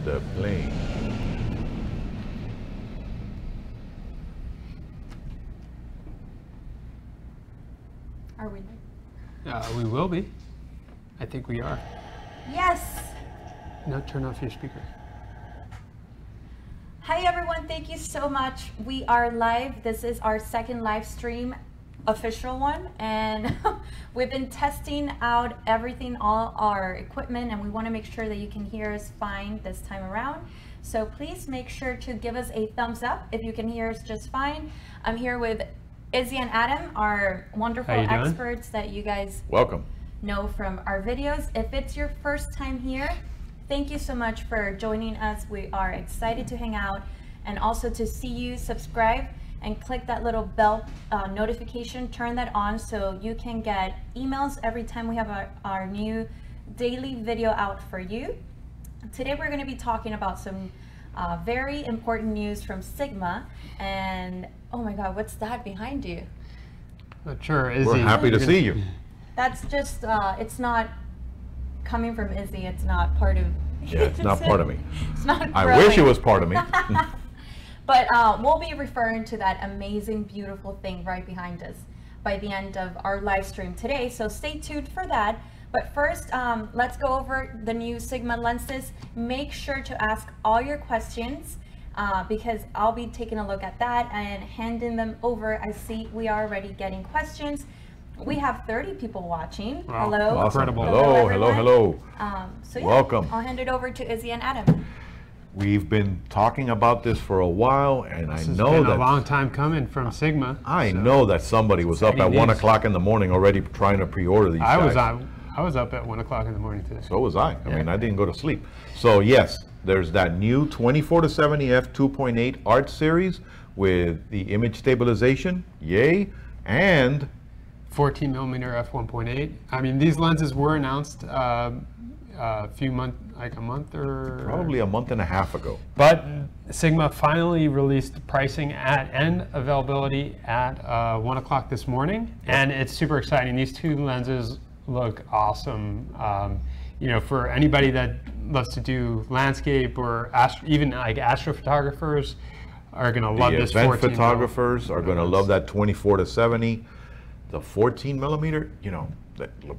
the plane. Are we? We will be. I think we are. Yes. Now turn off your speaker. Hi everyone, thank you so much. We are live. This is our second live stream, official one, and we've been testing out everything, all our equipment, and we want to make sure that you can hear us fine this time around. So please make sure to give us a thumbs up if you can hear us just fine. I'm here with Izzy and Adam, our wonderful experts that you guys know from our videos. If it's your first time here, thank you so much for joining us. We are excited to hang out and also to see you. Subscribe and click that little bell notification, turn that on so you can get emails every time we have our new daily video out for you. Today we're going to be talking about some very important news from Sigma, and oh my god, what's that behind you? Sure, Izzy. We're happy to see you. That's just, it's not coming from Izzy, it's not part of... Yeah, it's not part of me. It's not I wish it was part of me. But we'll be referring to that amazing, beautiful thing right behind us by the end of our live stream today, so stay tuned for that. But first, let's go over the new Sigma lenses. Make sure to ask all your questions because I'll be taking a look at that and handing them over. I see we are already getting questions. We have 30 people watching. Wow. Hello. Awesome. Incredible. Hello. So yeah, Welcome. I'll hand it over to Izzy and Adam. We've been talking about this for a while, and This I has know been that a long time coming from Sigma. I know that somebody was up at exciting 1 news. o'clock in the morning already trying to pre-order these I guys. was up at 1 o'clock in the morning today. So was I. I mean, I didn't go to sleep. So yes, there's that new 24-70 f2.8 Art series with the image stabilization, yay, and 14 millimeter f1.8. I mean, these lenses were announced a few months, like a month or probably a month and a half ago. But Sigma finally released pricing and availability at 1 o'clock this morning, and it's super exciting. These two lenses look awesome. You know, for anybody that loves to do landscape or even like astrophotographers are going to love this. The event 14 photographers are going to love that 24-70. The 14 millimeter, you know,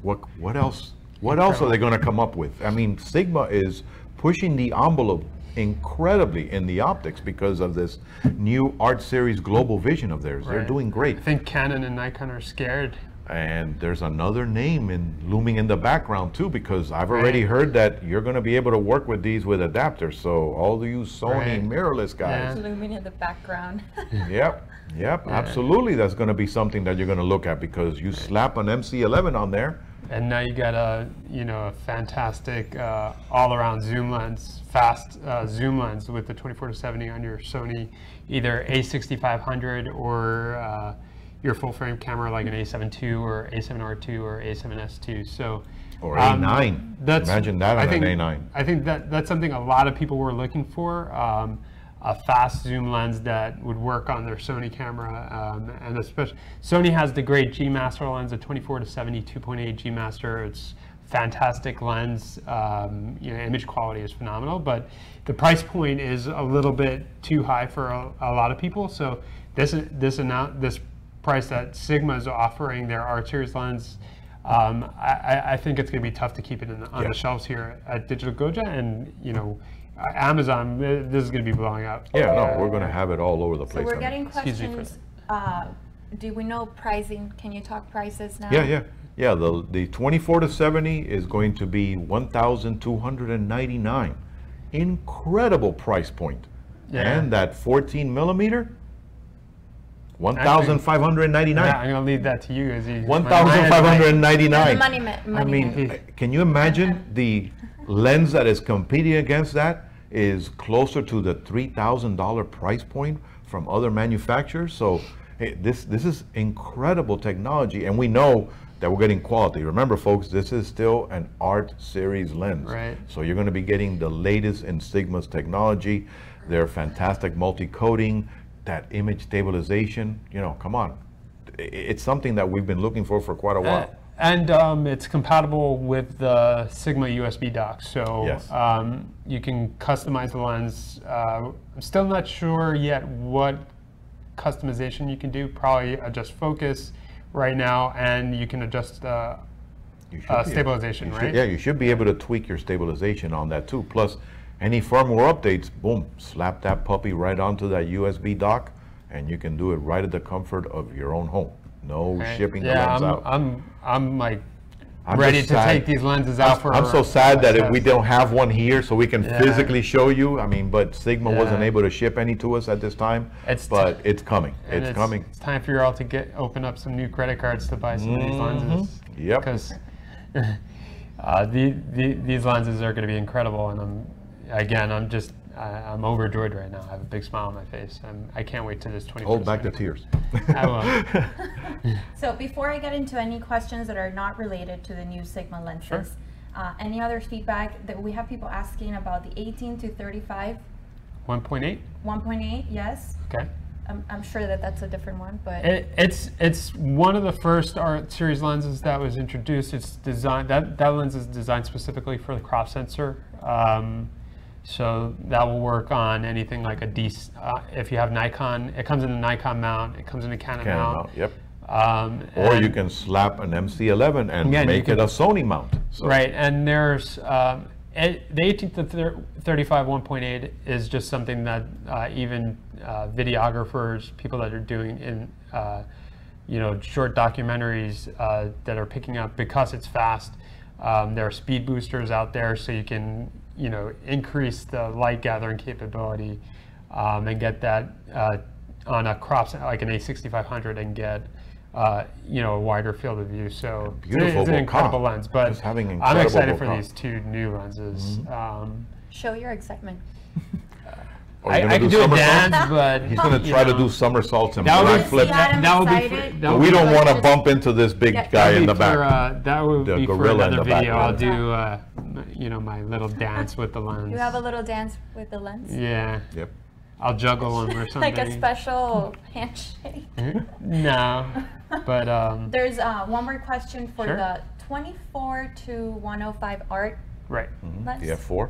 what else? What else are they going to come up with? I mean, Sigma is pushing the envelope incredibly in the optics because of this new Art Series global vision of theirs. They're doing great. I think Canon and Nikon are scared. And there's another name looming in the background too, because I've already heard that you're going to be able to work with these with adapters. So all of you Sony mirrorless guys. Looming in the background. Yep, absolutely. That's going to be something that you're going to look at because you slap an MC11 on there. And now you got a fantastic all-around zoom lens, fast zoom lens with the 24-70 on your Sony, either A6500 or your full-frame camera like an A7 II or A7R2 or A7S2. So, or A9. Imagine that on an A9. I think that's something a lot of people were looking for. A fast zoom lens that would work on their Sony camera, and especially Sony has the great G Master lens, a 24-70 2.8 G Master. It's fantastic lens. Image quality is phenomenal, but the price point is a little bit too high for a lot of people. So this price that Sigma is offering their Art Series lens, I think it's going to be tough to keep it on the shelves here at Digital Goja, and Amazon, this is going to be blowing up. Yeah, no, we're going to have it all over the place. So we're getting questions. Do we know pricing? Can you talk prices now? Yeah. The 24-70 is going to be $1,299. Incredible price point. Yeah. And that 14 millimeter, $1,599. Yeah, I'm going to leave that to you, Izzy. $1,599. I mean, can you imagine the lens that is competing against that is closer to the $3,000 price point from other manufacturers? So hey, this is incredible technology, and we know that we're getting quality. Remember, folks, this is still an Art Series lens. Right. So you're going to be getting the latest in Sigma's technology. Their fantastic multi-coating, that image stabilization. Come on. It's something that we've been looking for quite a while. And it's compatible with the Sigma USB dock, so Yes. You can customize the lens. I'm still not sure yet what customization you can do. Probably adjust focus right now, and you can adjust stabilization, right? Yeah, you should be able to tweak your stabilization on that too. Plus, any firmware updates, boom, slap that puppy right onto that USB dock, and you can do it right at the comfort of your own home. No shipping the lens out. I'm like I'm ready just to sad. take these lenses out for. I'm so sad that if we don't have one here, so we can Yeah. physically show you. I mean, but Sigma wasn't Yeah. able to ship any to us at this time. But it's coming. and It's coming. It's time for you all to open up some new credit cards to buy some of these lenses. Yep. Because these lenses are going to be incredible, and I'm overjoyed right now. I have a big smile on my face. I can't wait to this 24. Hold back the tears. I will. So before I get into any questions that are not related to the new Sigma lenses, Sure. Any other feedback that we have people asking about the 18 to 35, 1.8. 1.8, yes. Okay. I'm sure that that's a different one, but It's one of the first art series lenses that was introduced. It's designed that lens is designed specifically for the crop sensor. So that will work on anything like if you have Nikon, it comes in a Nikon mount, it comes in a Canon mount. Yep. Or and- you can slap an MC11 and Yeah, make you it a Sony mount. So. Right, and there's the 18 to 35 1.8 is just something that even videographers, people that are doing short documentaries that are picking up because it's fast. There are speed boosters out there, so you can increase the light gathering capability and get that on a crop like an A6500 and get a wider field of view. So it's an incredible lens. But I'm excited for these two new lenses. show your excitement. I can do a dance, but he's going to try to do somersaults and that would black be- flips. that would be excited. that would We be don't for- want to bump into this big guy in the back. That would The be for gorilla in another the video. I'll background. do, my little dance with the lens. You have a little dance with the lens? Yeah. Yep. I'll juggle them or something. Like a special handshake? No, but There's one more question for Sure. the 24 to 105 art right. lens. The F4.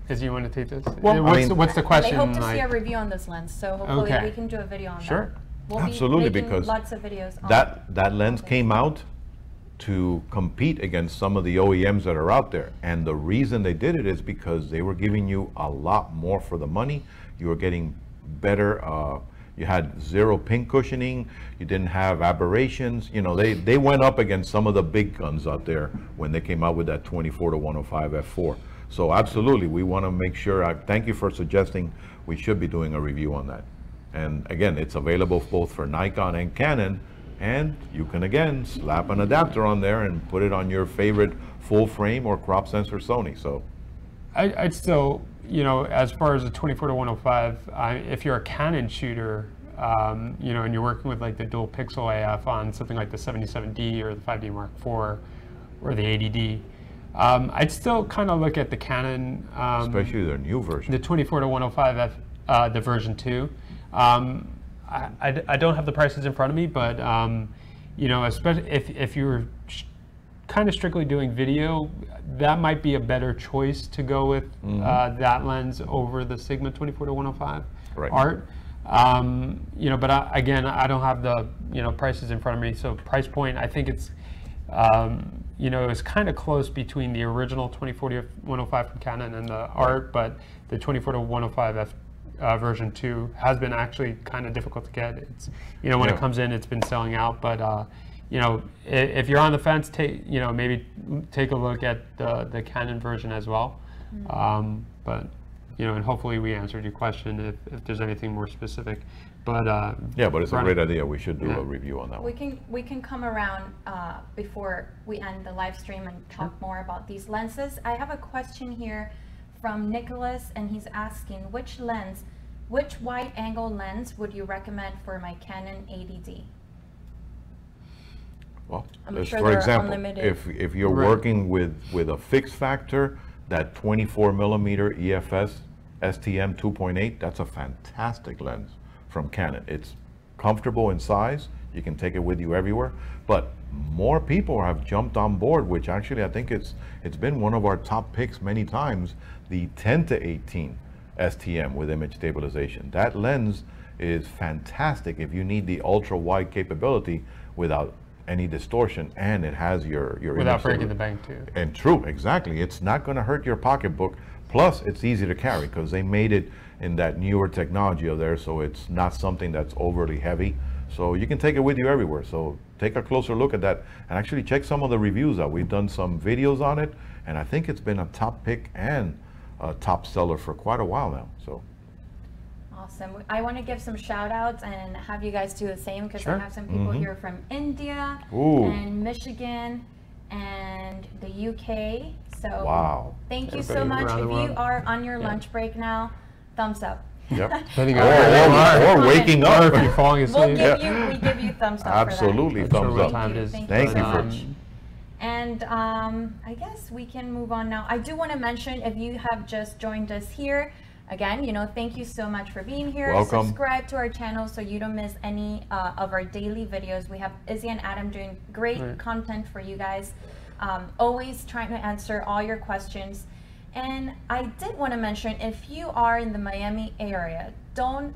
Is you want to take this? Well, I mean- what's the They question? hope to see like? a review on this lens, so hopefully Okay. we can do a video on Sure. that. We'll Absolutely, be making because lots of videos on That lens came out to compete against some of the OEMs that are out there. And the reason they did it is because they were giving you a lot more for the money. You were getting better, you had zero pin cushioning, you didn't have aberrations. They went up against some of the big guns out there when they came out with that 24 to 105 F4. So absolutely, we want to make sure, thank you for suggesting we should be doing a review on that. And again, it's available both for Nikon and Canon, and you can again slap an adapter on there and put it on your favorite full frame or crop sensor Sony. So I'd still, as far as the 24 to 105, if you're a Canon shooter, and you're working with like the dual pixel AF on something like the 77D or the 5D Mark IV or the 80D, I'd still kind of look at the Canon, especially their new version. the 24 to 105 F, the version 2. I don't have the prices in front of me, but especially if you're kind of strictly doing video, that might be a better choice to go with that lens over the Sigma 24 to 105 Right. art. But I don't have the prices in front of me. So price point, I think it's it's kind of close between the original 24 to 105 from Canon and the art, but the 24 to 105 F version 2 has been actually kind of difficult to get. It's when it comes in, it's been selling out. But if you're on the fence, maybe take a look at the Canon version as well. But and hopefully we answered your question if there's anything more specific. But Yeah, but it's a Ronnie- great idea. We should do Yeah. a review on that one. We can come around before we end the live stream and talk more about these lenses. I have a question here from Nicholas, and he's asking which wide angle lens would you recommend for my Canon 80D? Well, I'm as sure for they're example, unlimited. if you're Right. working with a fixed factor, that 24 millimeter EFS STM 2.8, that's a fantastic lens from Canon. It's comfortable in size. You can take it with you everywhere. But more people have jumped on board, which actually I think it's been one of our top picks many times, the 10-18 STM with image stabilization. That lens is fantastic if you need the ultra wide capability without any distortion, and it has your without breaking the bank too. And true, exactly. It's not going to hurt your pocketbook. Plus, it's easy to carry because they made it in that newer technology of theirs, so it's not something that's overly heavy. So you can take it with you everywhere. So take a closer look at that and actually check some of the reviews out. We've done some videos on it, and I think it's been a top pick and a top seller for quite a while now. So awesome. I want to give some shout outs and have you guys do the same, because Sure. I have some people here from India Ooh. and Michigan and the UK. So wow. thank you so Everybody much. around If the you world. are on your lunch break now, thumbs up. Yep. Depending or, on where you are. or waking Or up. if you're falling asleep. We give you thumbs up Absolutely, for that. thumbs Sure up. what time it is. Thank you for And I guess we can move on now. I do want to mention, if you have just joined us here, again, thank you so much for being here. Welcome. Subscribe to our channel so you don't miss any of our daily videos. We have Izzy and Adam doing great content for you guys. Always trying to answer all your questions. And I did want to mention, if you are in the Miami area, don't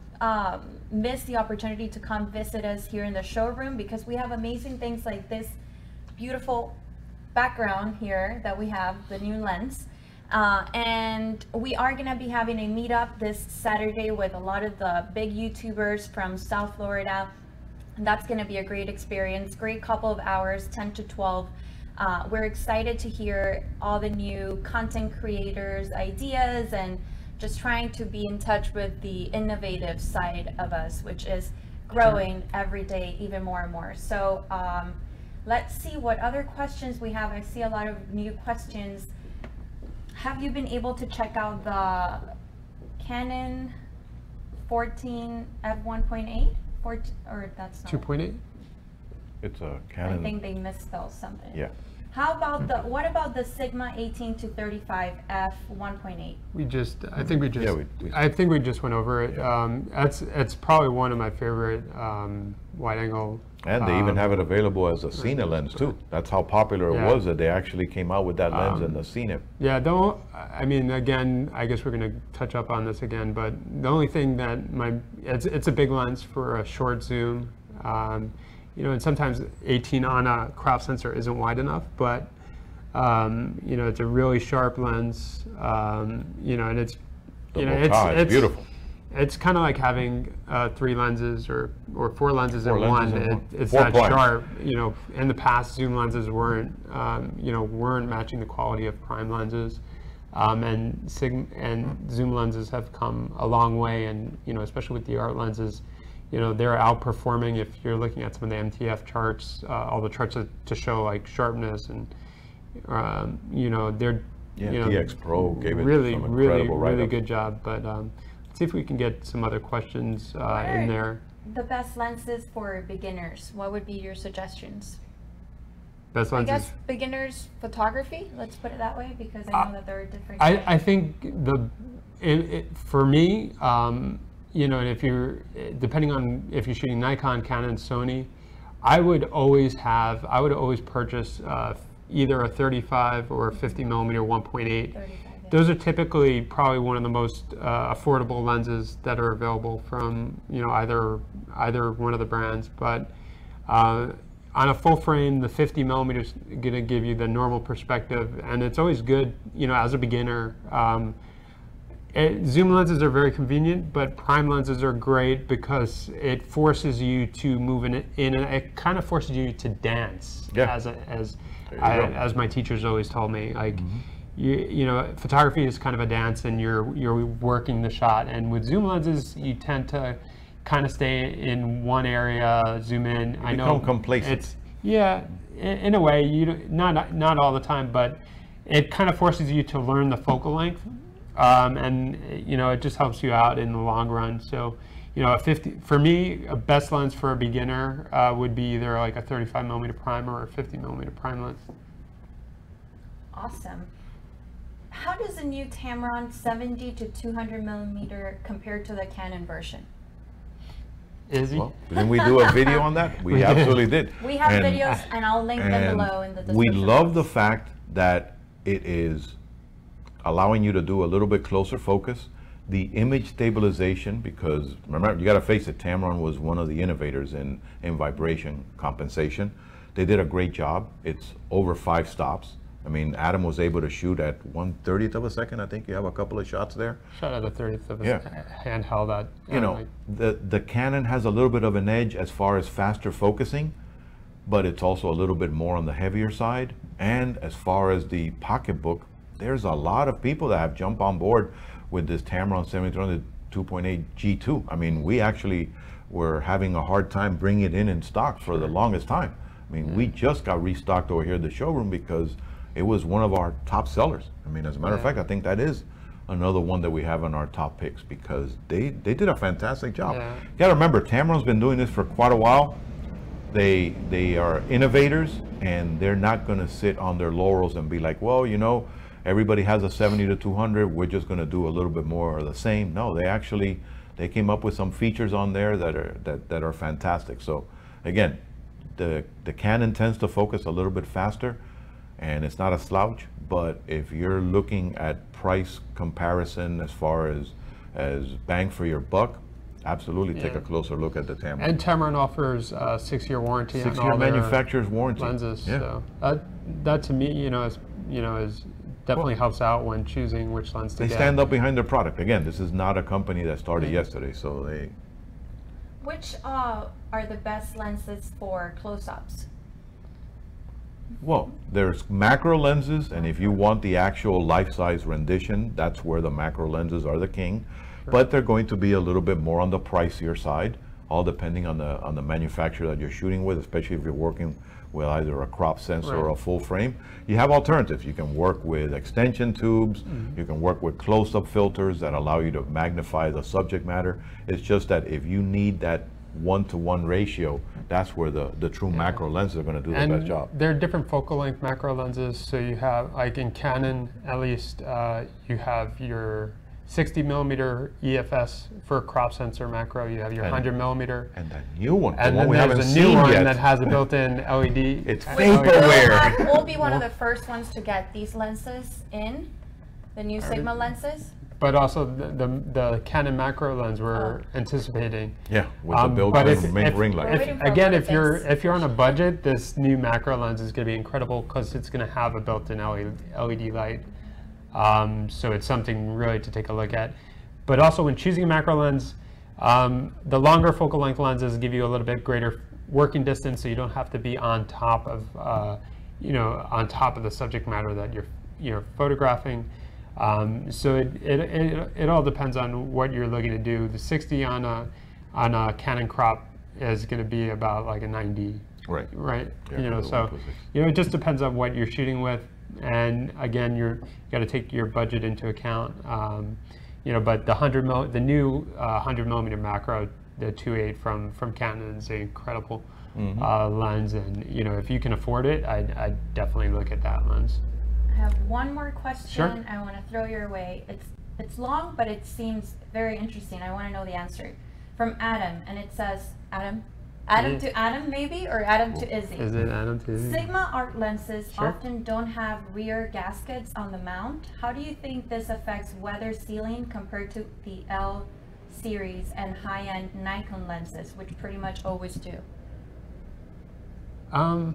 miss the opportunity to come visit us here in the showroom, because we have amazing things like this beautiful background here that we have, the new lens. And we are going to be having a meetup this Saturday with a lot of the big YouTubers from South Florida. And that's going to be a great experience, great couple of hours, 10 to 12. We're excited to hear all the new content creators' ideas and just trying to be in touch with the innovative side of us, which is growing every day even more and more. So let's see what other questions we have. I see a lot of new questions. Have you been able to check out the Canon 14 f1.8? Or that's not 2.8? It's a I Canon. think they misspelled something. Yeah. How about what about the Sigma 18 to 35 f 1.8? I think we just went over it. It's probably one of my favorite wide angle. And they even have it available as a Cine lens too. That's how popular it was that they actually came out with that lens in the Cine. Yeah, I mean, again, I guess we're going to touch up on this again, but the only thing that it's a big lens for a short zoom. And sometimes 18 on a crop sensor isn't wide enough, but it's a really sharp lens. And it's it's beautiful. It's kind of like having 3 lenses or 4 lenses in one. It's Four that prime. sharp. In the past, zoom lenses weren't matching the quality of prime lenses, and zoom lenses have come a long way. And especially with the art lenses, they're outperforming. If you're looking at some of the MTF charts, all the charts to show like sharpness, and they're DX Pro gave it really some incredible really write-ups. good job. But let's see if we can get some other questions in there. The best lenses for beginners. What would be your suggestions? Best I lenses. guess beginners photography. Let's put it that way, because I know that there are different. I think for me, and if you're depending on if you're shooting Nikon, Canon, Sony, I would always purchase either a 35 or a 50 millimeter 1.8. Those are typically probably one of the most affordable lenses that are available from either one of the brands. But on a full frame, the 50 millimeters going to give you the normal perspective, and it's always good, as a beginner. Zoom lenses are very convenient, but prime lenses are great because it forces you to move in, and it kind of forces you to dance. Yeah. As my teachers always told me, like photography is kind of a dance, and you're working the shot. And with zoom lenses, you tend to kind of stay in one area, zoom in. I know complacent. In a way, not all the time, but it kind of forces you to learn the focal length. And it just helps you out in the long run. So, a 50 for me, a best lens for a beginner would be either like a 35 millimeter prime or a 50 millimeter prime lens. Awesome. How does the new Tamron 70 to 200 millimeter compare to the Canon version? Izzy? Well, didn't we do a video on that? We absolutely did. We have videos, and I'll link them below in the description. We love the fact that it is allowing you to do a little bit closer focus. The image stabilization, because remember, you got to face it, Tamron was one of the innovators in vibration compensation. They did a great job. It's over 5 stops. I mean, Adam was able to shoot at 1/30th of a second. I think you have a couple of shots there. Shot at a 30th of a handheld. That you know, the Canon has a little bit of an edge as far as faster focusing, but it's also a little bit more on the heavier side. And as far as the pocketbook, there's a lot of people that have jumped on board with this Tamron 7300 2.8 G2. I mean, we actually were having a hard time bringing it in stock for the longest time. I mean, we just got restocked over here at the showroom because it was one of our top sellers. I mean, as a matter of fact, I think that is another one that we have on our top picks because they did a fantastic job. You gotta remember, Tamron's been doing this for quite a while. They are innovators, and they're not gonna sit on their laurels and be like, well, you know, everybody has a 70 to 200, we're just gonna do a little bit more of the same. No, they came up with some features on there that are fantastic. So again, the Canon tends to focus a little bit faster, and it's not a slouch, but if you're looking at price comparison as far as bang for your buck, absolutely take a closer look at the Tamron. And Tamron offers a 6-year warranty on all manufacturer's warranty lenses. So that to me, is definitely helps out when choosing which lens to get. They stand up behind their product. Again, this is not a company that started yesterday, so they. Which are the best lenses for close-ups? Well, there's macro lenses, and if you want the actual life-size rendition, that's where the macro lenses are the king. But they're going to be a little bit more on the pricier side, all depending on the manufacturer that you're shooting with, especially if you're working with either a crop sensor or a full frame. You have alternatives. You can work with extension tubes, you can work with close-up filters that allow you to magnify the subject matter. It's just that if you need that 1-to-1 ratio, that's where the true macro lenses are going to do the best job. There are different focal length macro lenses. So you have, like in Canon, at least, you have your 60mm EFS for crop sensor macro. You have your 100mm. And that new one. And then there's a new one that has a built-in LED. It's vaporware. We'll be one of the first ones to get these lenses in, the new Sigma lenses. But also the Canon macro lens we're anticipating. Yeah, with the built-in ring light. Again, if you're on a budget, this new macro lens is going to be incredible because it's going to have a built-in LED light. So it's something really to take a look at. But also when choosing a macro lens, the longer focal length lenses give you a little bit greater working distance, so you don't have to be on top of on top of the subject matter that you're photographing. So it all depends on what you're looking to do. The 60 on a Canon crop is going to be about like a 90. Right. Yeah, so it just depends on what you're shooting with, and again, you got to take your budget into account. But the new 100mm macro, the 2.8 from Canon is an incredible lens, and if you can afford it, I definitely look at that lens. I have one more question. Sure. I want to throw your way. It's long, but it seems very interesting. I want to know the answer. From Adam, and it says, Adam to Adam maybe, or Adam to Izzy? Is it Adam to Izzy? Sigma art lenses often don't have rear gaskets on the mount. How do you think this affects weather sealing compared to the L series and high-end Nikon lenses, which pretty much always do? I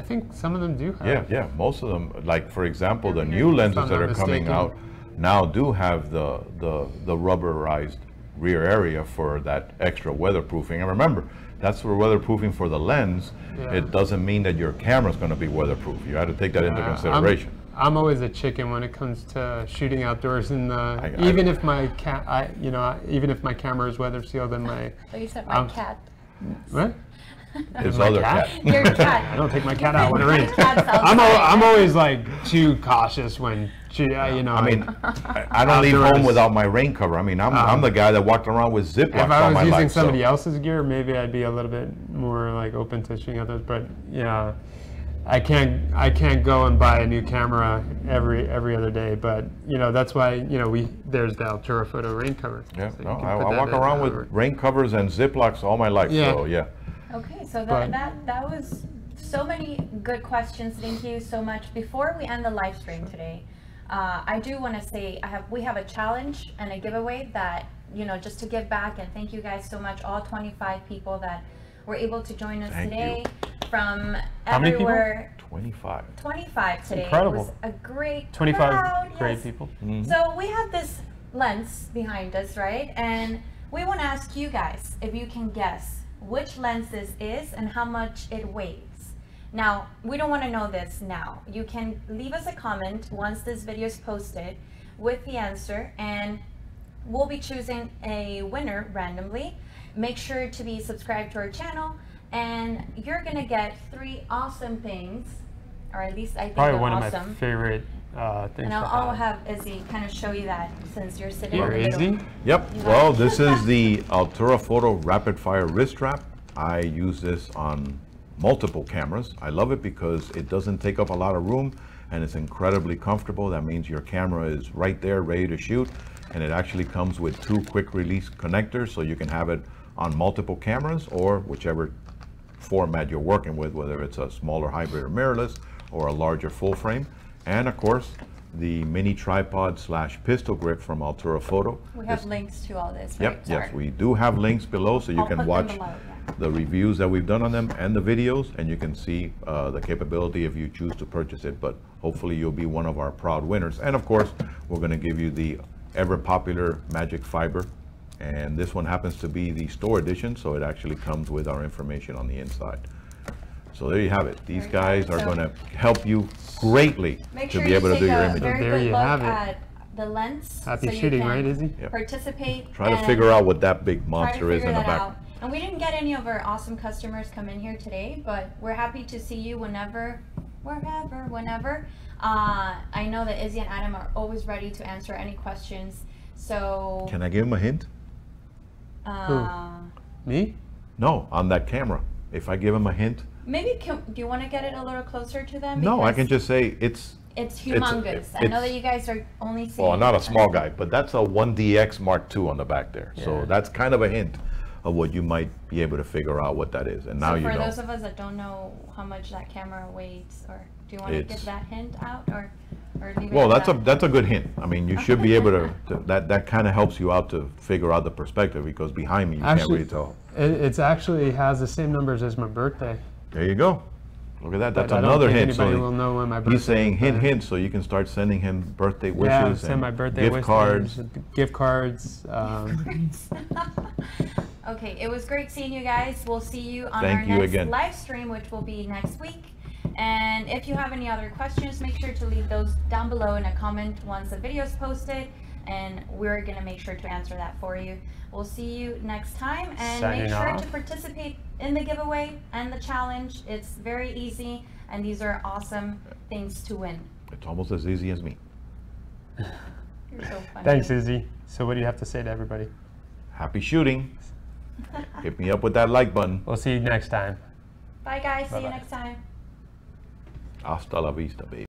think some of them do have. Yeah, most of them. Like for example, the new lenses that are coming out now do have the rubberized rear area for that extra weatherproofing. And remember, that's for weatherproofing for the lens. It doesn't mean that your camera's going to be weatherproof. You have to take that into consideration. I'm always a chicken when it comes to shooting outdoors, and even if my camera is weather sealed, and my. So you said my cat. What? His other cat. Your cat. I don't take my cat out when it rains. I'm always like too cautious when I mean, I don't leave home without my rain cover. I mean, I'm the guy that walked around with Ziploc all my life. If I was using somebody else's gear, maybe I'd be a little bit more like open to shooting others. But yeah, I can't go and buy a new camera every other day, but you know that's why there's the Altura Photo rain cover. Yeah, So no, you can I put that walk in around however. with rain covers and Ziplocs all my life. Yeah. So yeah. Okay, so But- that was so many good questions. Thank you so much. Before we end the live stream today, I do want to say we have a challenge and a giveaway that just to give back, and thank you guys so much, all 25 people that were able to join us Thank today from How many people? everywhere. 25. 25 today. incredible. It was a great 25 crowd. great Yes. people. So we have this lens behind us, right? And we want to ask you guys if you can guess which lens this is and how much it weighs. Now, we don't want to know this now. You can leave us a comment once this video is posted with the answer, and we'll be choosing a winner randomly. Make sure to be subscribed to our channel, and you're going to get 3 awesome things, or at least I think Probably they're one of my awesome. favorite things And to I'll have. have Izzy kind of show you that since you're sitting Here, in the middle. Izzy. Yep. Well, this is the Altura Photo Rapid Fire Wrist Strap. I use this on multiple cameras. I love it because it doesn't take up a lot of room and it's incredibly comfortable. That means your camera is right there ready to shoot, and it actually comes with 2 quick release connectors, so you can have it on multiple cameras or whichever format you're working with, whether it's a smaller hybrid or mirrorless or a larger full frame. And of course, the mini tripod / pistol grip from Altura Photo. We have links to all this, right? Yep, yes, Sorry. we do have links below, so you I'll put can them watch below, yeah. the reviews that we've done on them and the videos, and you can see the capability if you choose to purchase it. But hopefully you'll be one of our proud winners. And of course, we're going to give you the ever popular Magic Fiber, and this one happens to be the store edition, so it actually comes with our information on the inside. So there you have it. These There you guys have it. are So- going to help you greatly Make to sure be you able to take do your a imaging. very There good you look have it. at the lens. Happy so you shooting, can right, Izzy? Yep. Participate. Try to and figure out what that big try to monster is figure in the that back. out. And we didn't get any of our awesome customers come in here today, but we're happy to see you whenever. I know that Izzy and Adam are always ready to answer any questions. So, Can I give him a hint? Me? No, on that camera. If I give him a hint, maybe do you want to get it a little closer to them? no, I Because can just say it's, It's humongous. I know that you guys are only seeing. well, not a small guy, but that's a 1DX Mark II on the back there. So Yeah. that's kind of a hint of what you might be able to figure out what that is. And now So you for know. those of us that don't know how much that camera weighs, or do you want to It's- give that hint out, or leave it Well, at that's a good hint. I mean, you should be able to that kind of helps you out to figure out the perspective, because behind me you can't Actually, really tell. It's actually has the same numbers as my birthday. There you go. Look at that. That's But I don't another think hint. anybody will know when my birthday he's saying is, hint, but- hint, so you can start sending him birthday wishes Yeah, and send my birthday gift wishes, cards. gift cards. Okay, it was great seeing you guys. We'll see you on Thank our you next again. live stream, which will be next week. And if you have any other questions, make sure to leave those down below in a comment once the video is posted, and we're gonna make sure to answer that for you. We'll see you next time, and make Signing sure off. to participate in the giveaway and the challenge. It's very easy, and these are awesome things to win. It's almost as easy as me. You're so funny. Thanks, Izzy. So what do you have to say to everybody? Happy shooting. Hit me up with that like button. We'll see you next time. Bye guys, see you Bye-bye. next time. Hasta la vista, baby.